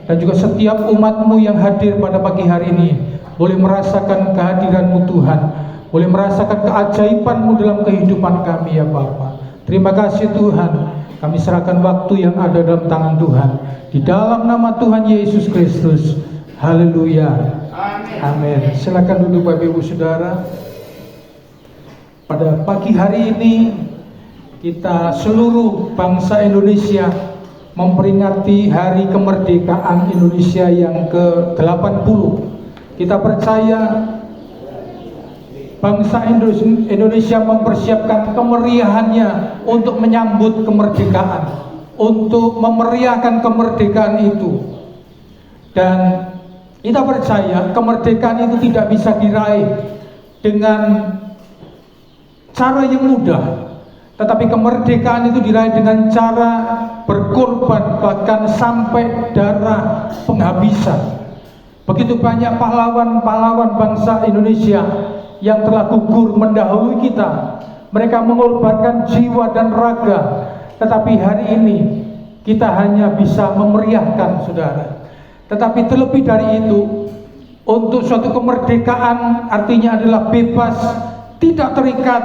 dan juga setiap umat-Mu yang hadir pada pagi hari ini boleh merasakan kehadiran-Mu Tuhan, boleh merasakan keajaiban-Mu dalam kehidupan kami ya Bapa. Terima kasih Tuhan, kami serahkan waktu yang ada dalam tangan Tuhan, di dalam nama Tuhan Yesus Kristus. Haleluya. Amin. Silakan duduk Bapak Ibu Saudara. Pada pagi hari ini kita seluruh bangsa Indonesia memperingati hari kemerdekaan Indonesia yang ke-80. Kita percaya bangsa Indonesia mempersiapkan kemeriahannya untuk menyambut kemerdekaan, untuk memeriahkan kemerdekaan itu. Dan kita percaya kemerdekaan itu tidak bisa diraih dengan cara yang mudah, tetapi kemerdekaan itu diraih dengan cara berkorban, bahkan sampai darah penghabisan. Begitu banyak pahlawan-pahlawan bangsa Indonesia yang telah gugur mendahului kita. Mereka mengorbankan jiwa dan raga, tetapi hari ini kita hanya bisa memeriahkan, saudara. Tetapi terlebih dari itu, untuk suatu kemerdekaan artinya adalah bebas, tidak terikat,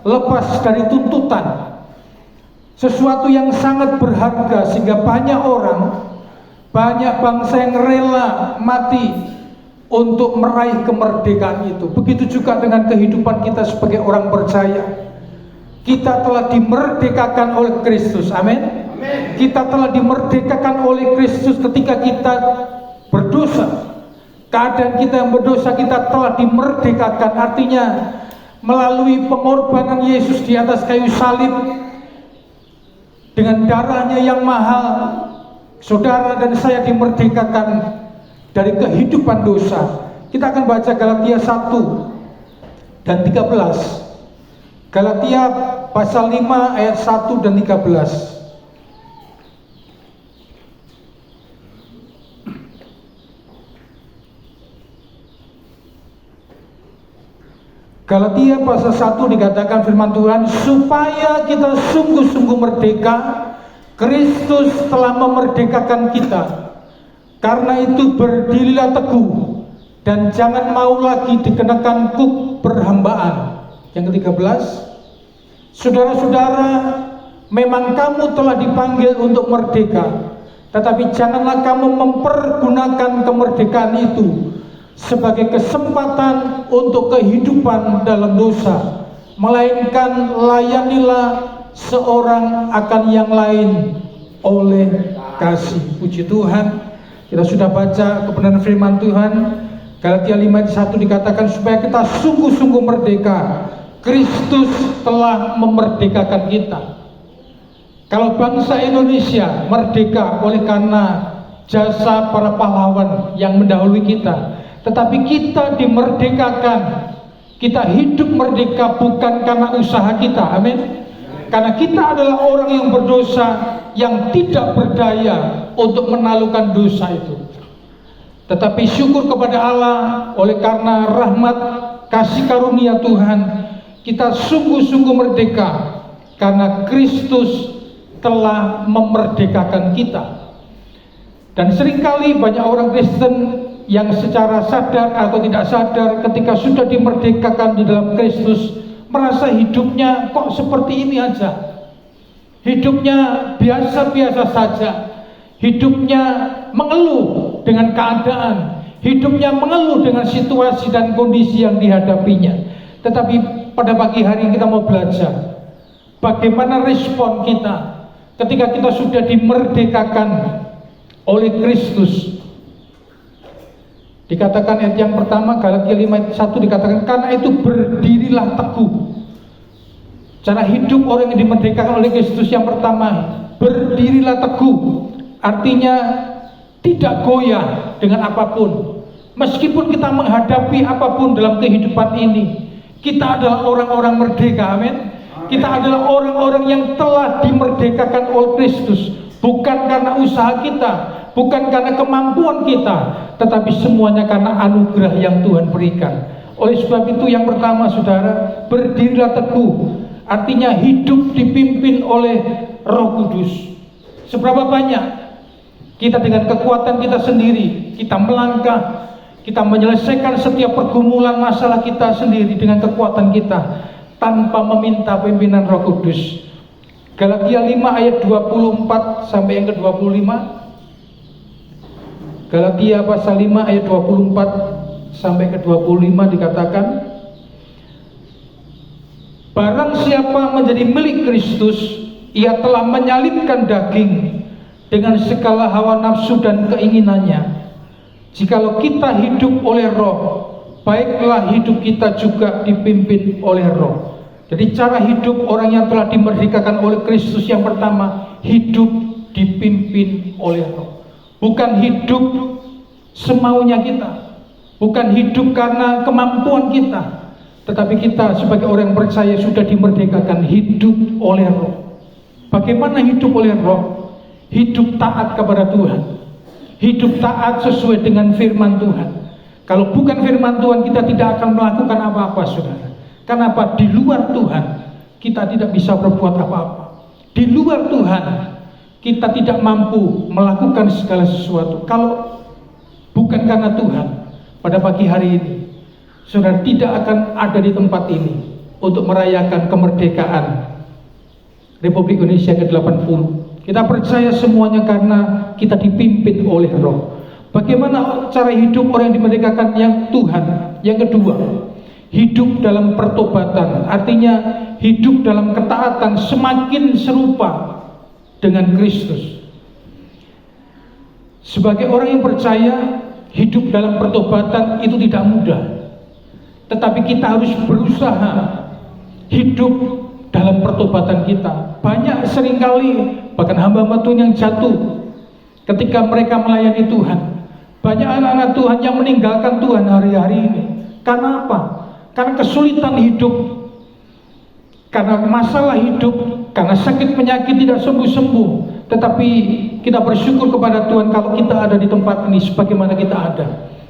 lepas dari tuntutan. Sesuatu yang sangat berharga sehingga banyak orang, banyak bangsa yang rela mati untuk meraih kemerdekaan itu. Begitu juga dengan kehidupan kita sebagai orang percaya. Kita telah dimerdekakan oleh Kristus. Amin. Kita telah dimerdekakan oleh Kristus ketika kita berdosa. Keadaan kita yang berdosa, kita telah dimerdekakan. Artinya melalui pengorbanan Yesus di atas kayu salib, dengan darahnya yang mahal, saudara dan saya dimerdekakan dari kehidupan dosa. Kita akan baca Galatia 1 dan 13. Galatia pasal 5 ayat 1 dan 13. Galatia pasal 1 dikatakan firman Tuhan, supaya kita sungguh-sungguh merdeka, Kristus telah memerdekakan kita. Karena itu berdirilah teguh dan jangan mau lagi dikenakan kuk perhambaan. Yang ke-13, saudara-saudara, memang kamu telah dipanggil untuk merdeka, tetapi janganlah kamu mempergunakan kemerdekaan itu sebagai kesempatan untuk kehidupan dalam dosa, melainkan layanilah seorang akan yang lain oleh kasih. Puji Tuhan, kita sudah baca kebenaran firman Tuhan. Galatia 5:1 dikatakan supaya kita sungguh-sungguh merdeka, Kristus telah memerdekakan kita. Kalau bangsa Indonesia merdeka oleh karena jasa para pahlawan yang mendahului kita, tetapi kita dimerdekakan, kita hidup merdeka bukan karena usaha kita. Amin. Karena kita adalah orang yang berdosa, yang tidak berdaya untuk menaklukkan dosa itu. Tetapi syukur kepada Allah, oleh karena rahmat kasih karunia Tuhan, kita sungguh-sungguh merdeka karena Kristus telah memerdekakan kita. Dan seringkali banyak orang Kristen yang secara sadar atau tidak sadar ketika sudah dimerdekakan di dalam Kristus merasa hidupnya kok seperti ini aja, hidupnya biasa-biasa saja, hidupnya mengeluh dengan keadaan, hidupnya mengeluh dengan situasi dan kondisi yang dihadapinya. Tetapi pada pagi hari kita mau belajar bagaimana respon kita ketika kita sudah dimerdekakan oleh Kristus. Dikatakan ayat yang pertama, Galatia 5:1 dikatakan, karena itu berdirilah teguh. Cara hidup orang yang dimerdekakan oleh Kristus yang pertama, berdirilah teguh. Artinya tidak goyah dengan apapun. Meskipun kita menghadapi apapun dalam kehidupan ini, kita adalah orang-orang merdeka. Amin. Kita adalah orang-orang yang telah dimerdekakan oleh Kristus, bukan karena usaha kita, bukan karena kemampuan kita, tetapi semuanya karena anugerah yang Tuhan berikan. Oleh sebab itu yang pertama, saudara, berdirilah teguh. Artinya hidup dipimpin oleh Roh Kudus. Seberapa banyak Kita dengan kekuatan kita sendiri, kita melangkah, kita menyelesaikan setiap pergumulan masalah kita sendiri dengan kekuatan kita tanpa meminta pimpinan Roh Kudus. Galatia 5 ayat 24 sampai yang ke-25. Galatia pasal 5 ayat 24 sampai ke-25 dikatakan, barang siapa menjadi milik Kristus, ia telah menyalibkan daging dengan segala hawa nafsu dan keinginannya. Jikalau kita hidup oleh Roh, baiklah hidup kita juga dipimpin oleh Roh. Jadi cara hidup orang yang telah dimerdekakan oleh Kristus yang pertama, hidup dipimpin oleh Roh. Bukan hidup semaunya kita, bukan hidup karena kemampuan kita, tetapi kita sebagai orang yang percaya sudah dimerdekakan hidup oleh Roh. Bagaimana hidup oleh Roh? Hidup taat kepada Tuhan, hidup taat sesuai dengan firman Tuhan. Kalau bukan firman Tuhan, kita tidak akan melakukan apa-apa, saudara. Kenapa? Di luar Tuhan kita tidak bisa berbuat apa-apa. Di luar Tuhan kita tidak mampu melakukan segala sesuatu. Kalau bukan karena Tuhan, pada pagi hari ini saudara tidak akan ada di tempat ini untuk merayakan kemerdekaan Republik Indonesia ke-80. Kita percaya semuanya karena kita dipimpin oleh Roh. Bagaimana cara hidup orang yang dimerdekakan yang Tuhan? Yang kedua, hidup dalam pertobatan, artinya hidup dalam ketaatan semakin serupa dengan Kristus. Sebagai orang yang percaya, hidup dalam pertobatan itu tidak mudah, tetapi kita harus berusaha hidup dalam pertobatan kita. Banyak seringkali bahkan hamba-hamba Tuhan yang jatuh ketika mereka melayani Tuhan. Banyak anak-anak Tuhan yang meninggalkan Tuhan hari-hari ini. Karena apa? Karena kesulitan hidup, karena masalah hidup, karena sakit penyakit tidak sembuh-sembuh. Tetapi kita bersyukur kepada Tuhan kalau kita ada di tempat ini sebagaimana kita ada.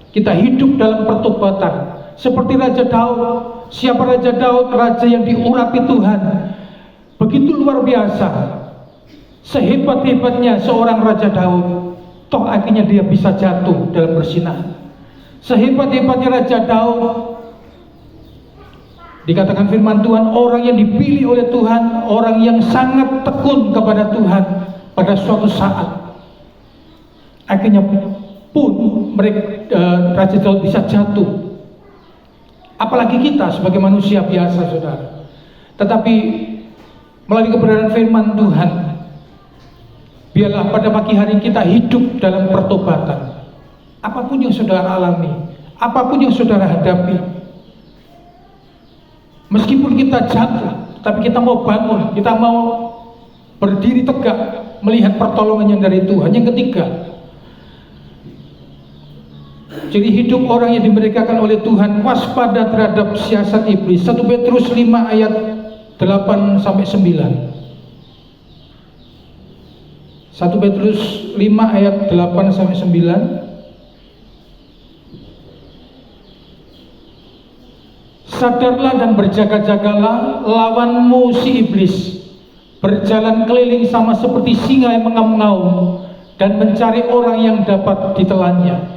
Kita hidup dalam pertobatan seperti Raja Daud. Siapa Raja Daud? Raja yang diurapi Tuhan begitu luar biasa. Sehebat-hebatnya seorang Raja Daud, toh akhirnya dia bisa jatuh dalam perzinahan. Sehebat-hebatnya Raja Daud, dikatakan firman Tuhan, orang yang dipilih oleh Tuhan, orang yang sangat tekun kepada Tuhan, pada suatu saat akhirnya pun Raja Daud bisa jatuh. Apalagi kita sebagai manusia biasa, saudara. Tetapi melalui kebenaran firman Tuhan, biarlah pada pagi hari kita hidup dalam pertobatan. Apapun yang saudara alami, apapun yang saudara hadapi, meskipun kita jatuh, tapi kita mau bangun, kita mau berdiri tegak melihat pertolongan yang dari Tuhan. Yang ketiga, jadi hidup orang yang dimerdekakan oleh Tuhan waspada terhadap siasat iblis. 1 Petrus 5 ayat 8 sampai 9. 1 Petrus 5 ayat 8 sampai 9. Sadarlah dan berjaga-jagalah, lawanmu si iblis berjalan keliling sama seperti singa yang mengaum-ngaum dan mencari orang yang dapat ditelannya.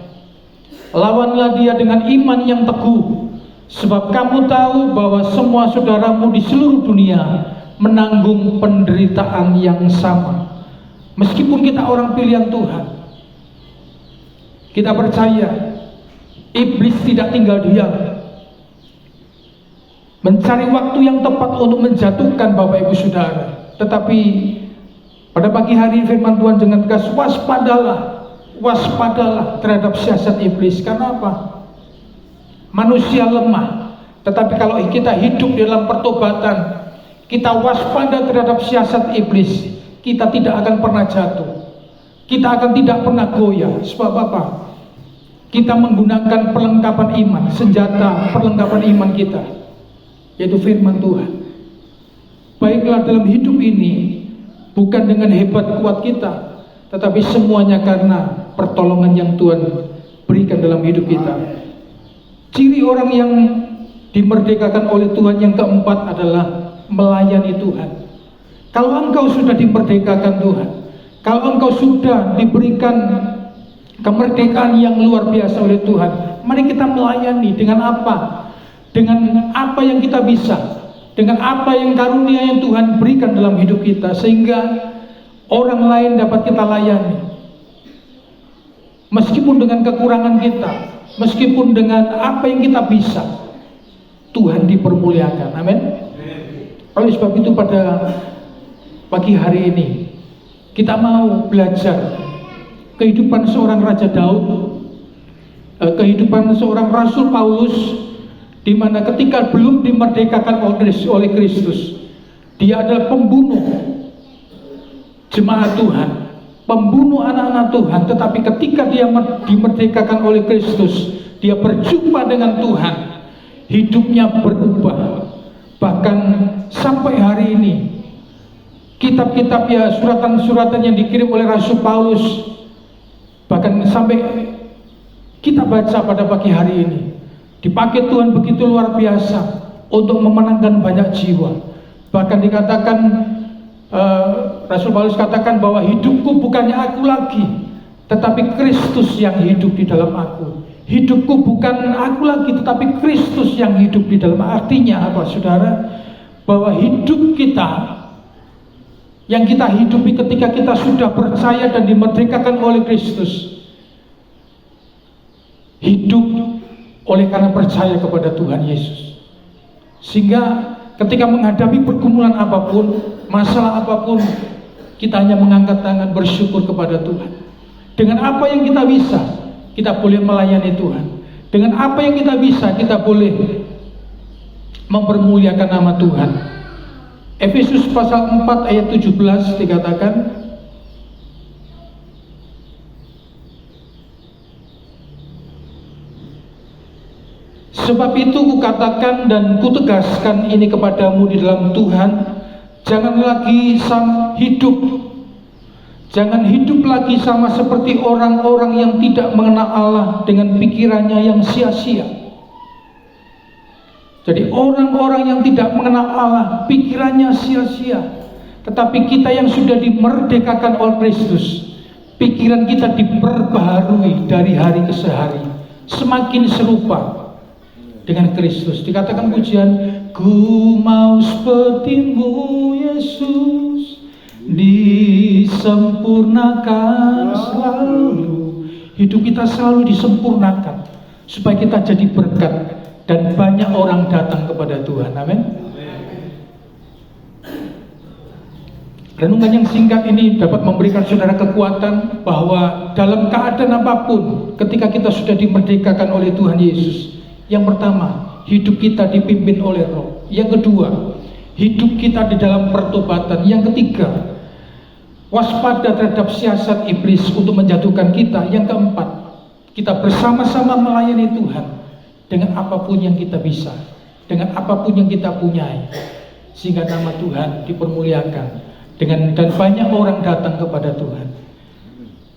Lawanlah dia dengan iman yang teguh, sebab kamu tahu bahwa semua saudaramu di seluruh dunia menanggung penderitaan yang sama. Meskipun kita orang pilihan Tuhan, kita percaya iblis tidak tinggal diam, mencari waktu yang tepat untuk menjatuhkan Bapak Ibu Saudara. Tetapi pada pagi hari firman Tuhan dengan tegas, waspadalah terhadap siasat iblis. Karena apa? Manusia lemah, tetapi kalau kita hidup dalam pertobatan, kita waspada terhadap siasat iblis, kita tidak akan pernah jatuh, kita akan tidak pernah goyah. Sebab apa? Kita menggunakan perlengkapan iman, senjata perlengkapan iman kita, yaitu firman Tuhan. Baiklah dalam hidup ini, bukan dengan hebat kuat kita, tetapi semuanya karena pertolongan yang Tuhan berikan dalam hidup kita. Ciri orang yang dimerdekakan oleh Tuhan yang keempat adalah melayani Tuhan. Kalau engkau sudah dimerdekakan Tuhan, Kalau engkau sudah diberikan kemerdekaan yang luar biasa oleh Tuhan, mari kita melayani dengan apa? Dengan apa yang kita bisa, dengan apa yang karunia yang Tuhan berikan dalam hidup kita, sehingga orang lain dapat kita layani. Meskipun dengan kekurangan kita, meskipun dengan apa yang kita bisa, Tuhan dipermuliakan. Amin. Oleh sebab itu pada pagi hari ini kita mau belajar kehidupan seorang Raja Daud, kehidupan seorang Rasul Paulus, di mana ketika belum dimerdekakan oleh Kristus, dia adalah pembunuh jemaat Tuhan, pembunuh anak-anak Tuhan. Tetapi ketika dia dimerdekakan oleh Kristus, dia berjumpa dengan Tuhan, hidupnya berubah. Bahkan sampai hari ini, kitab-kitab ya, suratan-suratan yang dikirim oleh Rasul Paulus, bahkan sampai kita baca pada pagi hari ini, dipakai Tuhan begitu luar biasa untuk memenangkan banyak jiwa. Bahkan dikatakan, Rasul Paulus katakan bahwa hidupku bukannya aku lagi, tetapi Kristus yang hidup di dalam aku. Hidupku bukan aku lagi, tetapi Kristus yang hidup di dalam. Artinya apa, saudara? Bahwa hidup kita yang kita hidupi ketika kita sudah percaya dan dimerdekakan oleh Kristus, hidup oleh karena percaya kepada Tuhan Yesus. Sehingga ketika menghadapi pergumulan apapun, masalah apapun, kita hanya mengangkat tangan bersyukur kepada Tuhan. Dengan apa yang kita bisa, kita boleh melayani Tuhan. Dengan apa yang kita bisa, kita boleh mempermuliakan nama Tuhan. Efesus pasal 4 ayat 17 dikatakan, sebab itu kukatakan dan kutegaskan ini kepadamu di dalam Tuhan, jangan hidup lagi sama seperti orang-orang yang tidak mengenal Allah dengan pikirannya yang sia-sia. Jadi orang-orang yang tidak mengenal Allah, pikirannya sia-sia. Tetapi kita yang sudah dimerdekakan oleh Kristus, pikiran kita diperbaharui dari hari ke hari, semakin serupa dengan Kristus. Dikatakan pujian, ku mau sepertimu Yesus, disempurnakan selalu. Hidup kita selalu disempurnakan supaya kita jadi berkat dan banyak orang datang kepada Tuhan. Amin. Renungan yang singkat ini dapat memberikan saudara kekuatan bahwa dalam keadaan apapun, ketika kita sudah dimerdekakan oleh Tuhan Yesus, yang pertama, hidup kita dipimpin oleh Roh. Yang kedua, hidup kita di dalam pertobatan. Yang ketiga, waspada terhadap siasat iblis untuk menjatuhkan kita. Yang keempat, kita bersama-sama melayani Tuhan dengan apapun yang kita bisa, dengan apapun yang kita punyai, sehingga nama Tuhan dipermuliakan dan banyak orang datang kepada Tuhan.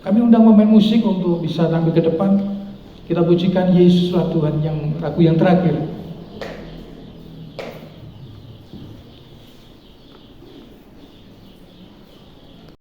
Kami undang pemain musik untuk bisa tampil ke depan. Kita pujikan Yesuslah Tuhan yang lagu yang terakhir.